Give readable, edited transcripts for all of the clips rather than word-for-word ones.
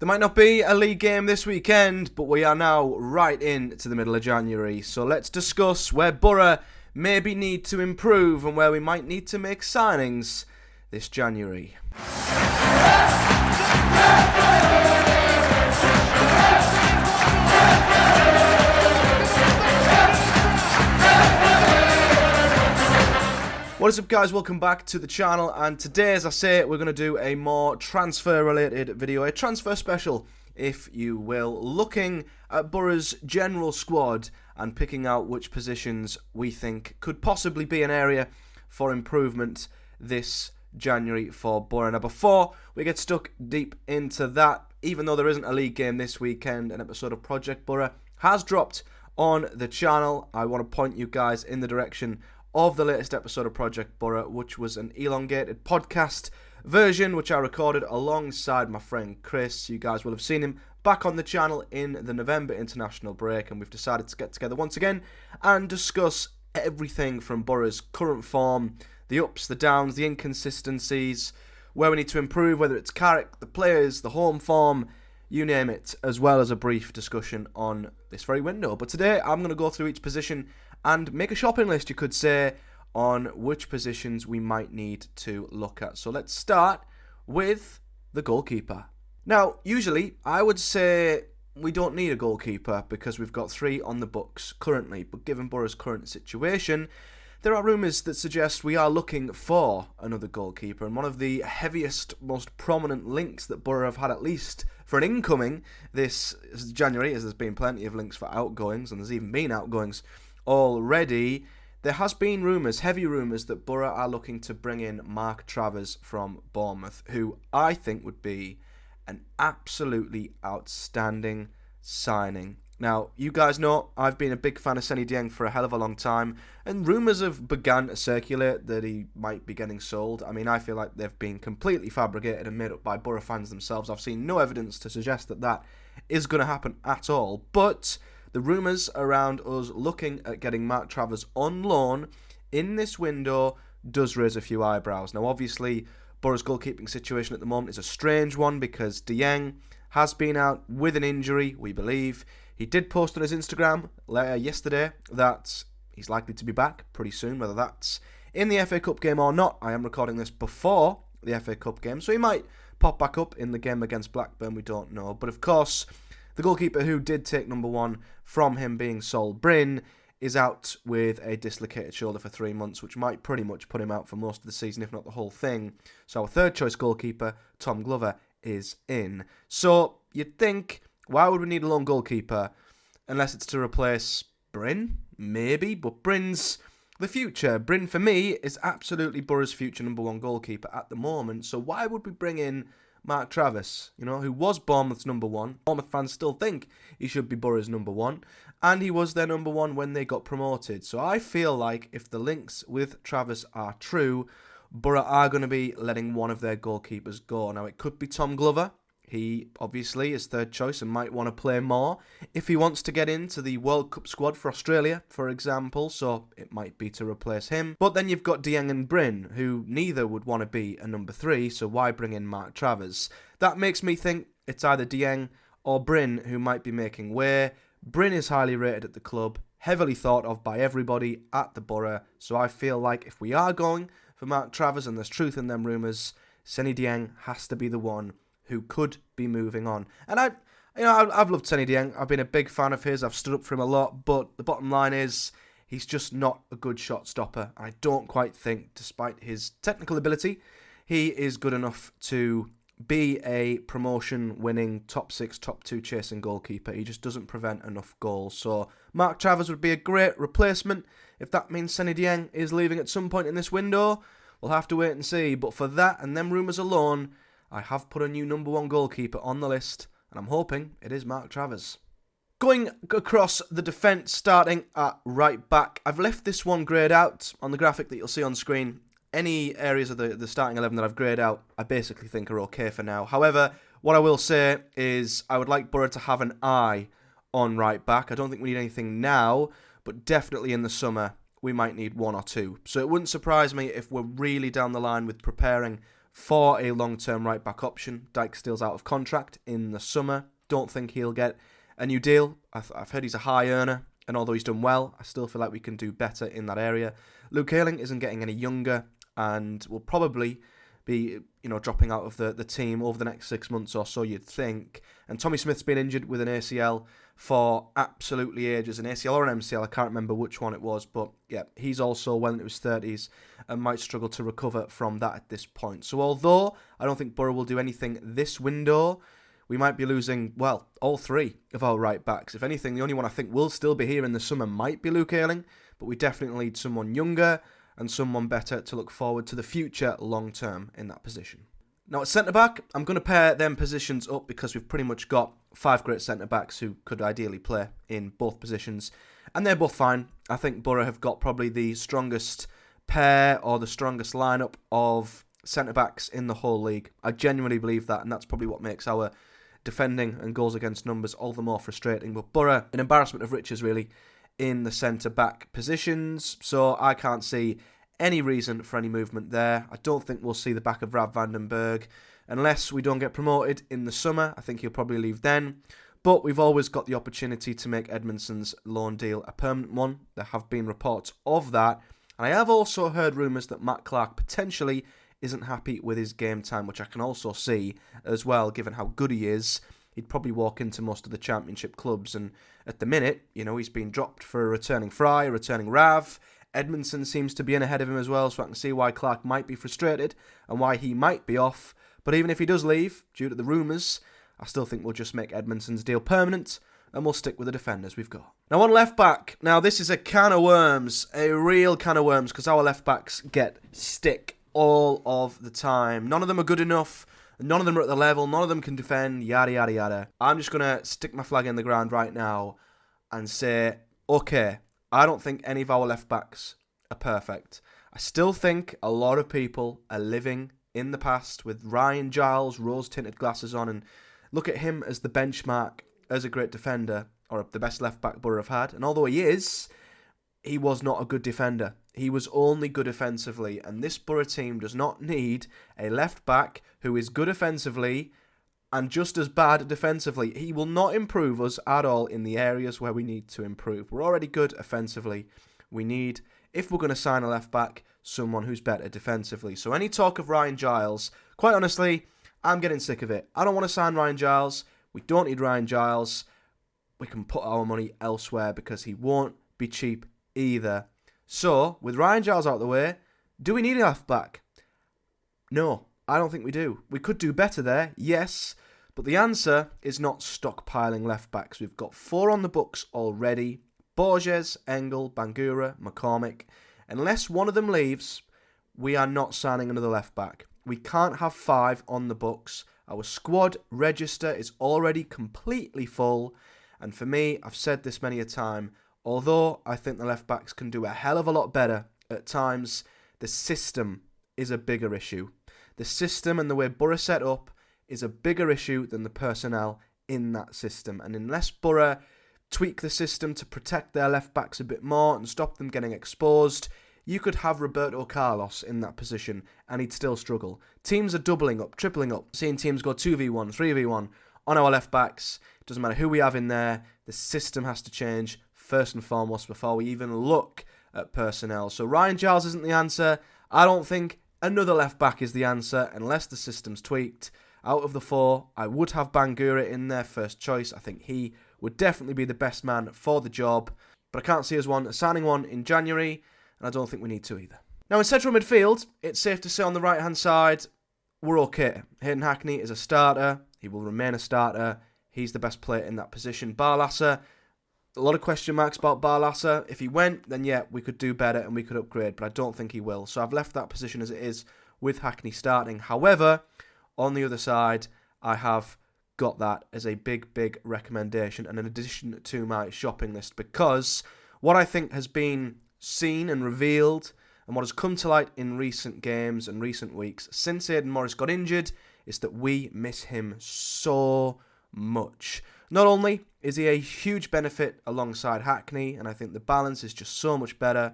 There might not be a league game this weekend, but we are now right into the middle of January. So let's discuss where Boro maybe need to improve and where we might need to make signings this January. What is up, guys? Welcome back to the channel, and today, as I say, we're going to do a more transfer related video, a transfer special if you will, looking at Boro's general squad and picking out which positions we think could possibly be an area for improvement this January for Boro. Now, before we get stuck deep into that, even though there isn't a league game this weekend, an episode of Project Boro has dropped on the channel. I want to point you guys in the direction of the latest episode of Project Boro, which was an elongated podcast version, which I recorded alongside my friend Chris. You guys will have seen him back on the channel in the November international break, and we've decided to get together once again and discuss everything from Boro's current form, the ups, the downs, the inconsistencies, where we need to improve, whether it's character, the players, the home form, you name it, as well as a brief discussion on this very window. But today I'm going to go through each position and make a shopping list, you could say, on which positions we might need to look at. So let's start with the goalkeeper. Now, usually I would say we don't need a goalkeeper because we've got 3 on the books currently, but given Boro's current situation, there are rumours that suggest we are looking for another goalkeeper, and one of the heaviest, most prominent links that Boro have had, at least for an incoming this January, as there's been plenty of links for outgoings, and there's even been outgoings already. There has been rumours, heavy rumours, that Boro are looking to bring in Mark Travers from Bournemouth, who I think would be an absolutely outstanding signing. Now, you guys know I've been a big fan of Seny Dieng for a hell of a long time, and rumours have begun to circulate that he might be getting sold. I mean, I feel like they've been completely fabricated and made up by Boro fans themselves. I've seen no evidence to suggest that that is going to happen at all, but the rumours around us looking at getting Mark Travers on loan in this window does raise a few eyebrows. Now, obviously, Boro's goalkeeping situation at the moment is a strange one because Dieng has been out with an injury, we believe. He did post on his Instagram yesterday that he's likely to be back pretty soon, whether that's in the FA Cup game or not. I am recording this before the FA Cup game, so he might pop back up in the game against Blackburn, we don't know. But of course, the goalkeeper who did take number 1 from him being sold, Bryn, is out with a dislocated shoulder for 3 months, which might pretty much put him out for most of the season, if not the whole thing. So our third choice goalkeeper, Tom Glover, is in. So you'd think, why would we need a lone goalkeeper unless it's to replace Bryn? Maybe, but Bryn's the future. Bryn, for me, is absolutely Boro's future number 1 goalkeeper at the moment. So why would we bring in Mark Travers, who was Bournemouth's number 1. Bournemouth fans still think he should be Boro's number 1, and he was their number 1 when they got promoted. So I feel like if the links with Travers are true, Boro are going to be letting one of their goalkeepers go. Now, it could be Tom Glover. He obviously is third choice and might want to play more if he wants to get into the World Cup squad for Australia, for example, so it might be to replace him. But then you've got Dieng and Bryn, who neither would want to be a number 3, so why bring in Mark Travers? That makes me think it's either Dieng or Bryn who might be making way. Bryn is highly rated at the club, heavily thought of by everybody at the Boro, so I feel like if we are going for Mark Travers and there's truth in them rumours, Seny Dieng has to be the one who could be moving on. And I've loved Seny Dieng. I've been a big fan of his. I've stood up for him a lot, but the bottom line is he's just not a good shot stopper. I don't quite think, despite his technical ability, he is good enough to be a promotion-winning top 6, top 2 chasing goalkeeper. He just doesn't prevent enough goals. So Mark Travers would be a great replacement. If that means Seny Dieng is leaving at some point in this window, we'll have to wait and see. But for that and them rumours alone, I have put a new number 1 goalkeeper on the list, and I'm hoping it is Mark Travers. Going across the defence, starting at right back, I've left this one greyed out on the graphic that you'll see on screen. Any areas of the starting 11 that I've greyed out, I basically think are okay for now. However, what I will say is I would like Boro to have an eye on right back. I don't think we need anything now, but definitely in the summer we might need 1 or 2. So it wouldn't surprise me if we're really down the line with preparing for a long-term right-back option. Dijksteel's out of contract in the summer. Don't think he'll get a new deal. I've heard he's a high earner, and although he's done well, I still feel like we can do better in that area. Luke Ayling isn't getting any younger and will probably be, dropping out of the team over the next 6 months or so, you'd think. And Tommy Smith's been injured with an ACL for absolutely ages, an ACL or an MCL, I can't remember which one it was, but yeah, he's also well into his 30s and might struggle to recover from that at this point. So although I don't think Boro will do anything this window, we might be losing, well, all three of our right backs. If anything, the only one I think will still be here in the summer might be Luke Ayling, but we definitely need someone younger and someone better to look forward to the future long term in that position. Now at centre-back, I'm going to pair them positions up because we've pretty much got 5 great centre-backs who could ideally play in both positions, and they're both fine. I think Boro have got probably the strongest pair or the strongest lineup of centre-backs in the whole league. I genuinely believe that, and that's probably what makes our defending and goals against numbers all the more frustrating. But Boro, an embarrassment of riches really in the centre-back positions, so I can't see any reason for any movement there. I don't think we'll see the back of Rav van den Berg unless we don't get promoted in the summer. I think he'll probably leave then. But we've always got the opportunity to make Edmondson's loan deal a permanent one. There have been reports of that. And I have also heard rumours that Matt Clark potentially isn't happy with his game time, which I can also see as well, given how good he is. He'd probably walk into most of the championship clubs. And at the minute, he's been dropped for a returning Fry, a returning Rav. Edmondson seems to be in ahead of him as well, so I can see why Clark might be frustrated and why he might be off. But even if he does leave, due to the rumours, I still think we'll just make Edmondson's deal permanent and we'll stick with the defenders we've got. Now on left back, now this is a can of worms, a real can of worms, because our left backs get stick all of the time. None of them are good enough, none of them are at the level, none of them can defend, yada yada yada. I'm just going to stick my flag in the ground right now and say, okay, I don't think any of our left backs are perfect. I still think a lot of people are living in the past with Ryan Giles rose-tinted glasses on and look at him as the benchmark as a great defender or the best left back Boro have had. And although he is, he was not a good defender. He was only good offensively, and this Boro team does not need a left back who is good offensively and just as bad defensively. He will not improve us at all in the areas where we need to improve. We're already good offensively. We need, if we're going to sign a left back, someone who's better defensively. So any talk of Ryan Giles, quite honestly, I'm getting sick of it. I don't want to sign Ryan Giles. We don't need Ryan Giles. We can put our money elsewhere because he won't be cheap either. So, with Ryan Giles out of the way, do we need a left back? No, I don't think we do. We could do better there, yes, but the answer is not stockpiling left backs. We've got 4 on the books already. Borges, Engel, Bangura, McCormick. Unless one of them leaves, we are not signing another left back. We can't have 5 on the books. Our squad register is already completely full. And for me, I've said this many a time, although I think the left backs can do a hell of a lot better at times, the system is a bigger issue. The system and the way Boro set up is a bigger issue than the personnel in that system. And unless Boro tweak the system to protect their left backs a bit more and stop them getting exposed, you could have Roberto Carlos in that position and he'd still struggle. Teams are doubling up, tripling up, seeing teams go 2v1, 3v1 on our left backs. It doesn't matter who we have in there. The system has to change first and foremost before we even look at personnel. So Ryan Giles isn't the answer. I don't think another left back is the answer unless the system's tweaked. Out of the 4, I would have Bangura in there first choice. I think he would definitely be the best man for the job. But I can't see us signing one in January, and I don't think we need to either. Now in central midfield, it's safe to say on the right hand side, we're okay. Hayden Hackney is a starter. He will remain a starter. He's the best player in that position. Barlasser, a lot of question marks about Barlasser. If he went, then yeah, we could do better and we could upgrade, but I don't think he will. So I've left that position as it is with Hackney starting. However, on the other side, I have got that as a big, big recommendation and an addition to my shopping list, because what I think has been seen and revealed and what has come to light in recent games and recent weeks since Aidan Morris got injured is that we miss him so much. Not only is he a huge benefit alongside Hackney, and I think the balance is just so much better,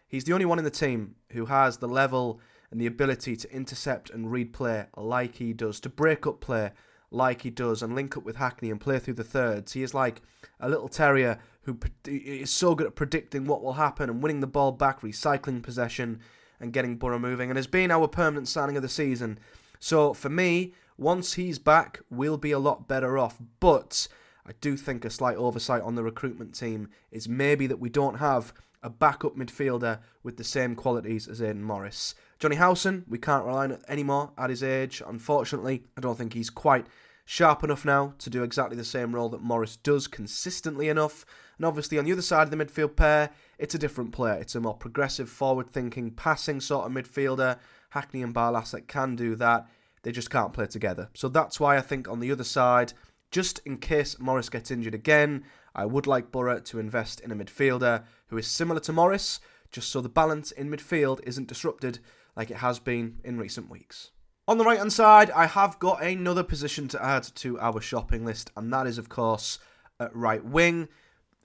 he's the only one in the team who has the level and the ability to intercept and read play like he does, to break up play like he does, and link up with Hackney and play through the thirds. He is like a little terrier who is so good at predicting what will happen and winning the ball back, recycling possession and getting Boro moving, and has been our permanent signing of the season. So for me, once he's back, we'll be a lot better off. But I do think a slight oversight on the recruitment team is maybe that we don't have a backup midfielder with the same qualities as Aidan Morris. Johnny Howson, we can't rely on it anymore at his age. Unfortunately, I don't think he's quite sharp enough now to do exactly the same role that Morris does consistently enough. And obviously on the other side of the midfield pair, it's a different player. It's a more progressive, forward-thinking, passing sort of midfielder. Hackney and Barlaser can do that. They just can't play together. So that's why I think on the other side, just in case Morris gets injured again, I would like Boro to invest in a midfielder who is similar to Morris, just so the balance in midfield isn't disrupted like it has been in recent weeks. On the right-hand side, I have got another position to add to our shopping list, and that is, of course, at right wing.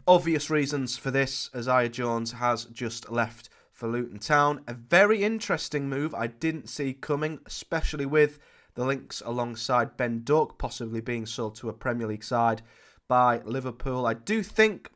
Obvious reasons for this, Isaiah Jones has just left for Luton Town. A very interesting move I didn't see coming, especially with the links alongside Ben Doak possibly being sold to a Premier League side by Liverpool. I do think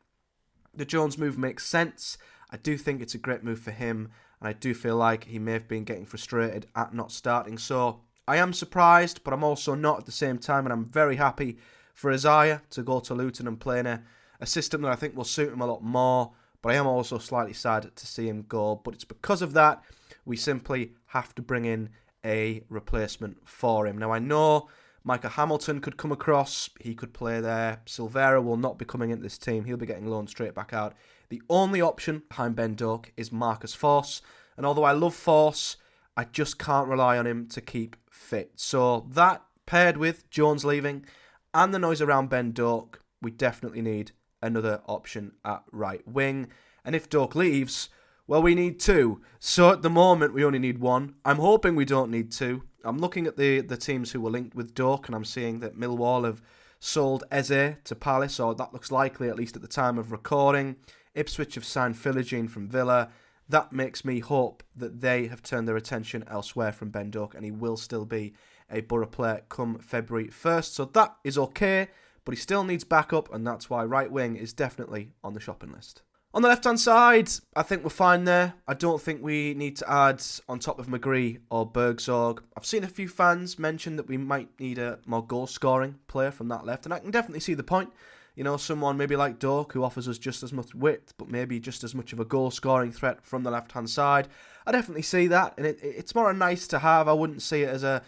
the Jones move makes sense. I do think it's a great move for him, and I do feel like he may have been getting frustrated at not starting. So I am surprised, but I'm also not at the same time, and I'm very happy for Isaiah to go to Luton and play in a system that I think will suit him a lot more. But I am also slightly sad to see him go. But it's because of that we simply have to bring in a replacement for him. Now I know Micah Hamilton could come across. He could play there. Silvera will not be coming into this team. He'll be getting loaned straight back out. The only option behind Ben Doak is Marcus Force. And although I love Force, I just can't rely on him to keep fit. So that, paired with Jones leaving and the noise around Ben Doak, we definitely need another option at right wing. And if Doak leaves, well, we need two. So at the moment, we only need one. I'm hoping we don't need two. I'm looking at the teams who were linked with Doak, and I'm seeing that Millwall have sold Eze to Palace, or that looks likely, at least at the time of recording. Ipswich have signed Philogene from Villa. That makes me hope that they have turned their attention elsewhere from Ben Doak, and he will still be a Boro player come February 1st. So that is okay, but he still needs backup, and that's why right wing is definitely on the shopping list. On the left-hand side, I think we're fine there. I don't think we need to add on top of McGree or Bergzorg. I've seen a few fans mention that we might need a more goal-scoring player from that left, and I can definitely see the point. You know, someone maybe like Doak who offers us just as much width, but maybe just as much of a goal-scoring threat from the left-hand side. I definitely see that, and it's more a nice to have. I wouldn't see it as a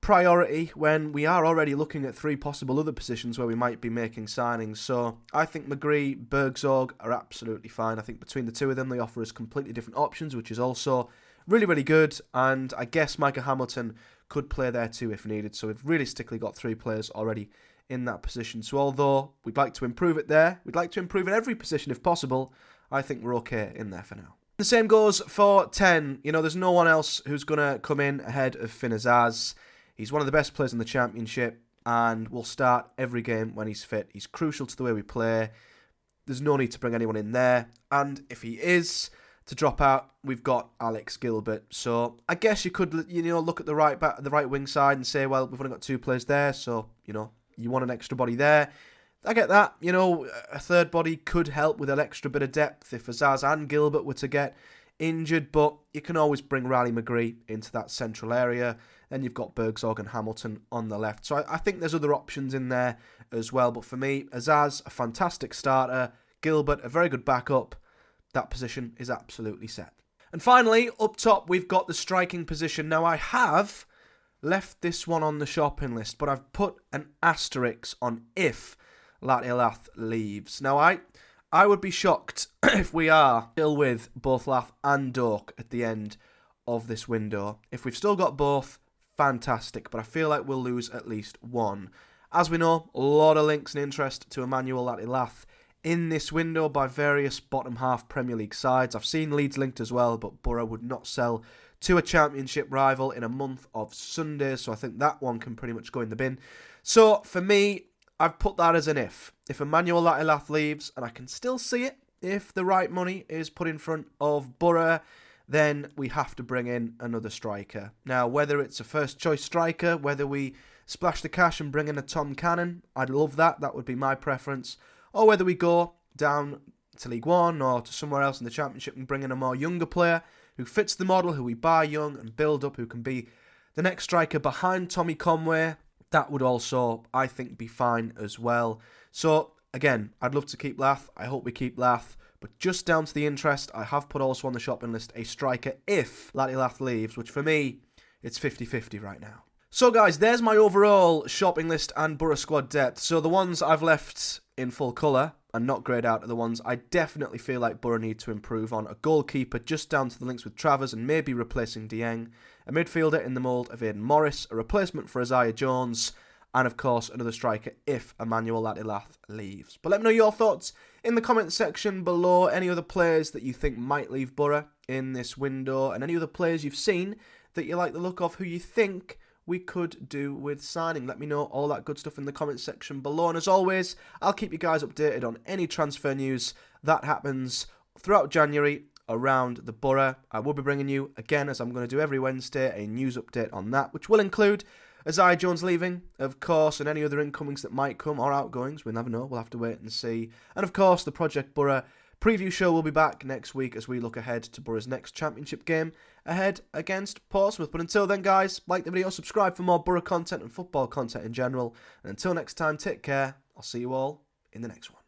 priority when we are already looking at three possible other positions where we might be making signings. So I think McGree, Bergzorg are absolutely fine. I think between the two of them, they offer us completely different options, which is also really, really good. And I guess Micah Hamilton could play there too if needed. So we've realistically got three players already in that position. So although we'd like to improve it there, we'd like to improve in every position if possible, I think we're okay in there for now. The same goes for 10. You know, there's no one else who's going to come in ahead of Finn Azaz. He's one of the best players in the Championship and will start every game when he's fit. He's crucial to the way we play. There's no need to bring anyone in there. And if he is to drop out, we've got Alex Gilbert. So I guess you could, look at the right wing side and say, well, we've only got two players there, so you want an extra body there. I get that. A third body could help with an extra bit of depth if Azaz and Gilbert were to get injured, but you can always bring Riley McGree into that central area. Then you've got Bergzorg and Hamilton on the left. So I think there's other options in there as well. But for me, Azaz, a fantastic starter. Gilbert, a very good backup. That position is absolutely set. And finally, up top, we've got the striking position. Now, I have left this one on the shopping list, but I've put an asterisk on if Lath leaves. Now, I would be shocked if we are still with both Lath and Doak at the end of this window. If we've still got both, fantastic, but I feel like we'll lose at least one. As we know, a lot of links and interest to Emmanuel Lath in this window by various bottom half Premier League sides. I've seen Leeds linked as well, but Boro would not sell to a Championship rival in a month of Sundays, so I think that one can pretty much go in the bin. So for me, I've put that as an if. If Emmanuel Lath leaves, and I can still see it, if the right money is put in front of Boro, then we have to bring in another striker. Now, whether it's a first choice striker, whether we splash the cash and bring in a Tom Cannon, I'd love that. That would be my preference. Or whether we go down to League One or to somewhere else in the Championship and bring in a more younger player who fits the model, who we buy young and build up, who can be the next striker behind Tommy Conway. That would also, I think, be fine as well. So, again, I'd love to keep Lath. I hope we keep Lath. But just down to the interest, I have put also on the shopping list a striker if Latty Lath leaves, which for me, it's 50-50 right now. So guys, there's my overall shopping list and Boro squad depth. So the ones I've left in full colour and not greyed out are the ones I definitely feel like Boro need to improve on. A goalkeeper just down to the links with Travers and maybe replacing Dieng. A midfielder in the mould of Aidan Morris. A replacement for Isaiah Jones. And of course, another striker if Emmanuel Latty Lath leaves. But let me know your thoughts in the comment section below. Any other players that you think might leave Boro in this window. And any other players you've seen that you like the look of who you think we could do with signing. Let me know all that good stuff in the comment section below. And as always, I'll keep you guys updated on any transfer news that happens throughout January around the Boro. I will be bringing you, again, as I'm going to do every Wednesday, a news update on that, which will include Isaiah Jones leaving, of course, and any other incomings that might come or outgoings. We never know. We'll have to wait and see. And of course, the Project Boro preview show will be back next week as we look ahead to Boro's next Championship game ahead against Portsmouth. But until then, guys, like the video, subscribe for more Boro content and football content in general. And until next time, take care. I'll see you all in the next one.